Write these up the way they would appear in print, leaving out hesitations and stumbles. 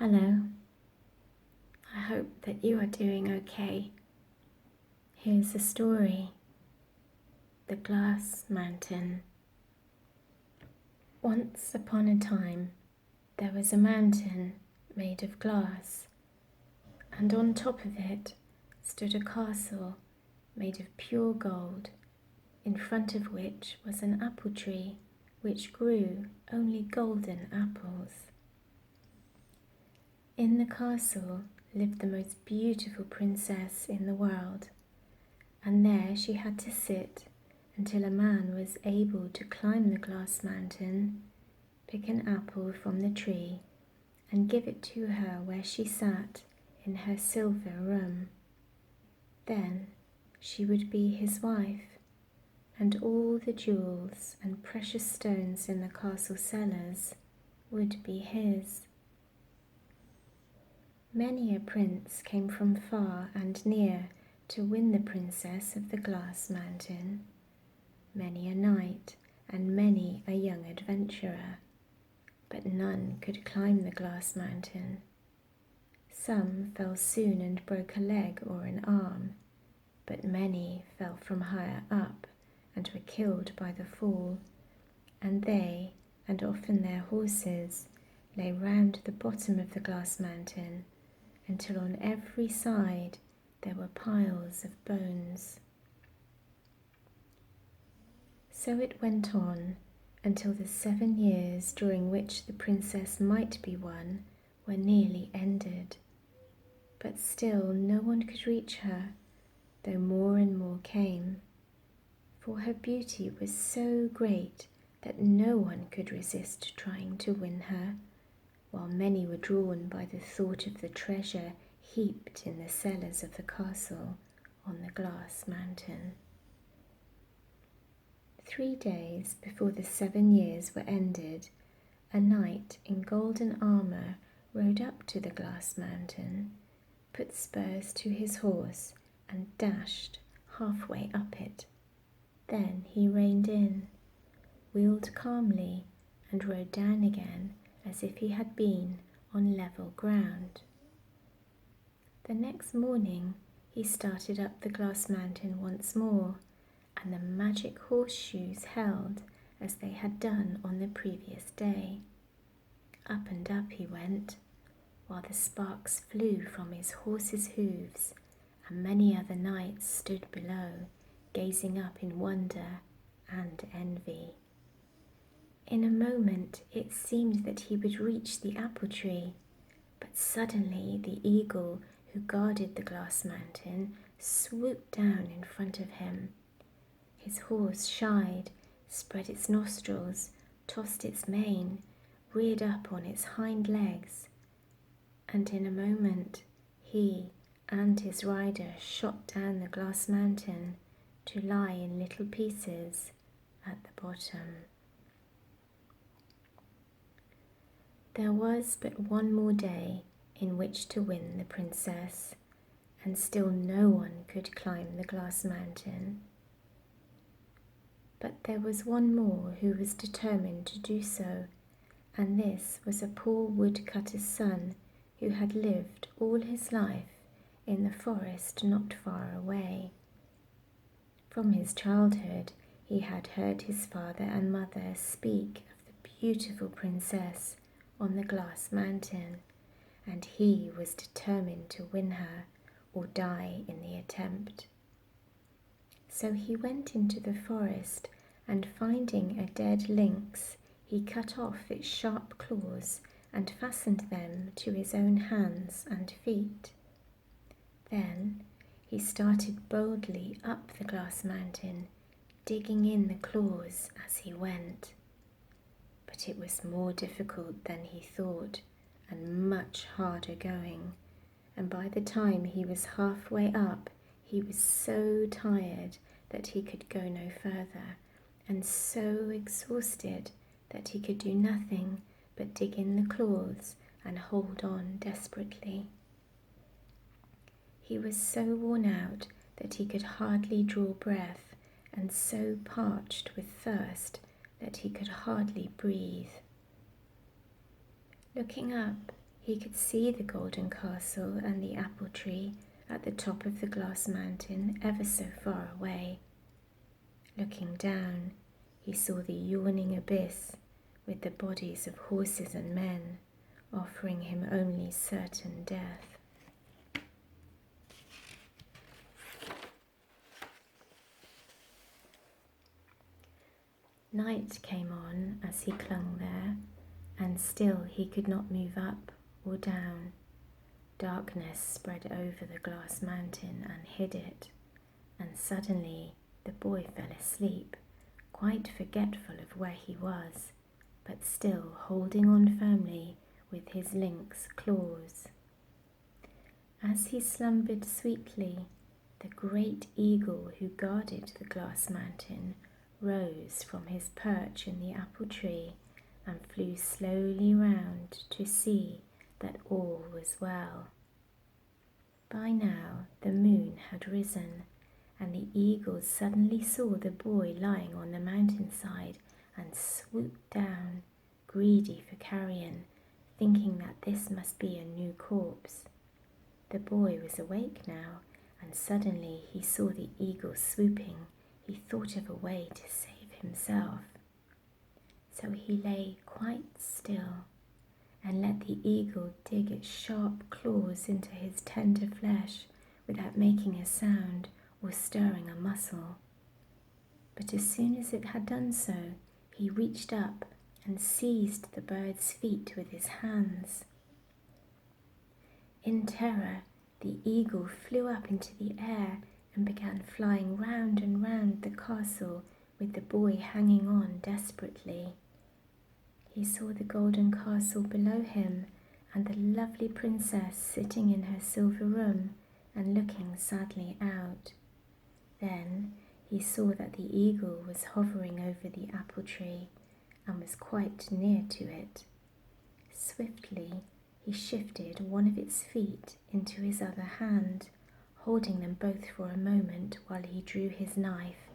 Hello, I hope that you are doing okay. Here's a story, The Glass Mountain. Once upon a time, there was a mountain made of glass, and on top of it stood a castle made of pure gold, in front of which was an apple tree which grew only golden apples. In the castle lived the most beautiful princess in the world, and there she had to sit until a man was able to climb the glass mountain, pick an apple from the tree, and give it to her where she sat in her silver room. Then she would be his wife, and all the jewels and precious stones in the castle cellars would be his. Many a prince came from far and near to win the princess of the glass mountain, many a knight and many a young adventurer, but none could climb the glass mountain. Some fell soon and broke a leg or an arm, but many fell from higher up and were killed by the fall, and they, and often their horses, lay round the bottom of the glass mountain, until on every side there were piles of bones. So it went on until the 7 years during which the princess might be won were nearly ended. But still no one could reach her, though more and more came, for her beauty was so great that no one could resist trying to win her, while many were drawn by the thought of the treasure heaped in the cellars of the castle on the glass mountain. 3 days before the 7 years were ended, a knight in golden armour rode up to the glass mountain, put spurs to his horse, and dashed halfway up it. Then he reined in, wheeled calmly, and rode down again as if he had been on level ground. The next morning he started up the glass mountain once more, and the magic horseshoes held as they had done on the previous day. Up and up he went, while the sparks flew from his horse's hooves, and many other knights stood below, gazing up in wonder and envy. In a moment it seemed that he would reach the apple tree, but suddenly the eagle who guarded the glass mountain swooped down in front of him. His horse shied, spread its nostrils, tossed its mane, reared up on its hind legs, and in a moment he and his rider shot down the glass mountain to lie in little pieces at the bottom. There was but one more day in which to win the princess, and still no one could climb the glass mountain. But there was one more who was determined to do so, and this was a poor woodcutter's son who had lived all his life in the forest not far away. From his childhood he had heard his father and mother speak of the beautiful princess on the glass mountain, and he was determined to win her or die in the attempt. So he went into the forest, and finding a dead lynx, he cut off its sharp claws and fastened them to his own hands and feet. Then he started boldly up the glass mountain, digging in the claws as he went. But it was more difficult than he thought, and much harder going, and by the time he was halfway up, he was so tired that he could go no further, and so exhausted that he could do nothing but dig in the claws and hold on desperately. He was so worn out that he could hardly draw breath, and so parched with thirst that he could hardly breathe. Looking up, He could see the golden castle and the apple tree at the top of the glass mountain ever so far away. Looking down, he saw the yawning abyss with the bodies of horses and men, offering him only certain death. Night came on as he clung there, and still he could not move up or down. Darkness spread over the glass mountain and hid it, and suddenly the boy fell asleep, quite forgetful of where he was, but still holding on firmly with his lynx claws. As he slumbered sweetly, the great eagle who guarded the glass mountain rose from his perch in the apple tree and flew slowly round to see that all was well. By now the moon had risen, and the eagle suddenly saw the boy lying on the mountainside and swooped down, greedy for carrion, thinking that this must be a new corpse. The boy was awake now, and suddenly he saw the eagle swooping. He thought of a way to save himself. So he lay quite still and let the eagle dig its sharp claws into his tender flesh without making a sound or stirring a muscle. But as soon as it had done so, he reached up and seized the bird's feet with his hands. In terror, the eagle flew up into the air and began flying round and round the castle with the boy hanging on desperately. He saw the golden castle below him and the lovely princess sitting in her silver room and looking sadly out. Then he saw that the eagle was hovering over the apple tree and was quite near to it. Swiftly he shifted one of its feet into his other hand, holding them both for a moment while he drew his knife,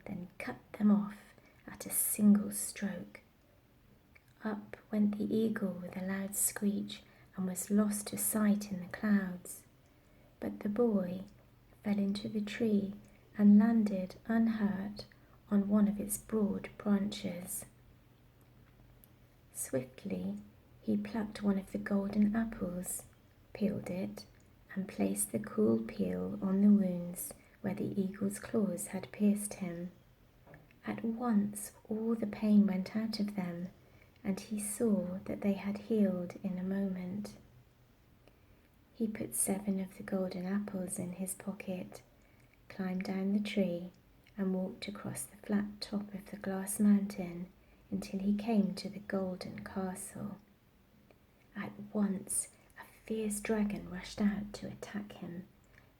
then cut them off at a single stroke. Up went the eagle with a loud screech and was lost to sight in the clouds. But the boy fell into the tree and landed unhurt on one of its broad branches. Swiftly he plucked one of the golden apples, peeled it, and placed the cool peel on the wounds where the eagle's claws had pierced him. At once all the pain went out of them, and he saw that they had healed in a moment. He put 7 of the golden apples in his pocket, climbed down the tree, and walked across the flat top of the glass mountain until he came to the golden castle. At once a fierce dragon rushed out to attack him,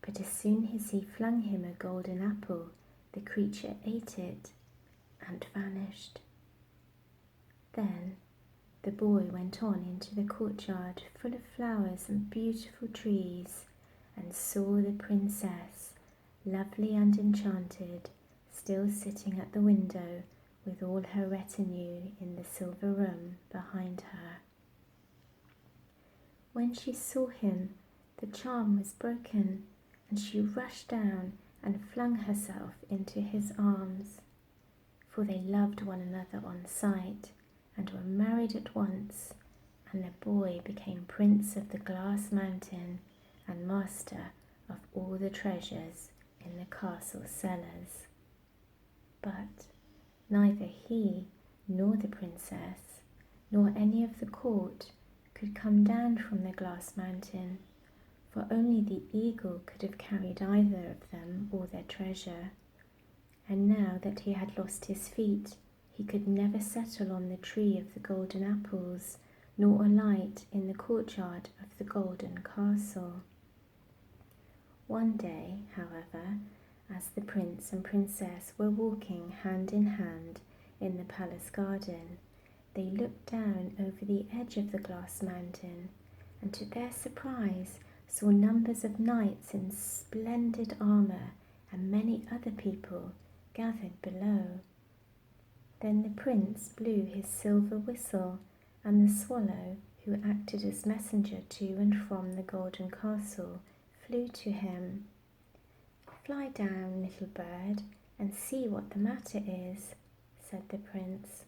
but as soon as he flung him a golden apple, the creature ate it and vanished. Then the boy went on into the courtyard full of flowers and beautiful trees, and saw the princess, lovely and enchanted, still sitting at the window with all her retinue in the silver room behind her. When she saw him, the charm was broken, and she rushed down and flung herself into his arms. For they loved one another on sight, and were married at once, and the boy became prince of the glass mountain and master of all the treasures in the castle cellars. But neither he nor the princess nor any of the court could come down from the glass mountain, for only the eagle could have carried either of them or their treasure. And now that he had lost his feet, he could never settle on the tree of the golden apples, nor alight in the courtyard of the golden castle. One day, however, as the prince and princess were walking hand in hand in the palace garden, they looked down over the edge of the glass mountain, and to their surprise saw numbers of knights in splendid armour and many other people gathered below. Then the prince blew his silver whistle, and the swallow, who acted as messenger to and from the golden castle, flew to him. "Fly down, little bird, and see what the matter is," said the prince.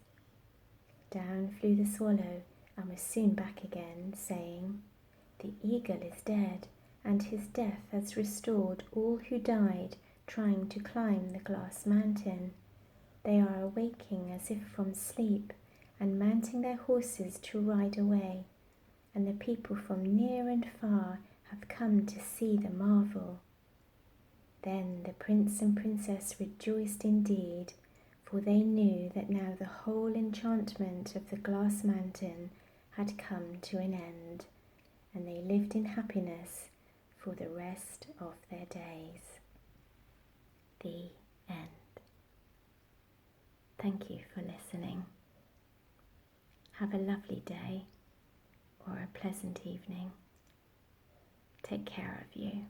Down flew the swallow, and was soon back again, saying, "The eagle is dead, and his death has restored all who died trying to climb the glass mountain. They are awaking as if from sleep, and mounting their horses to ride away, and the people from near and far have come to see the marvel." Then the prince and princess rejoiced indeed, for they knew that now the whole enchantment of the glass mountain had come to an end, and they lived in happiness for the rest of their days. The end. Thank you for listening. Have a lovely day or a pleasant evening. Take care of you.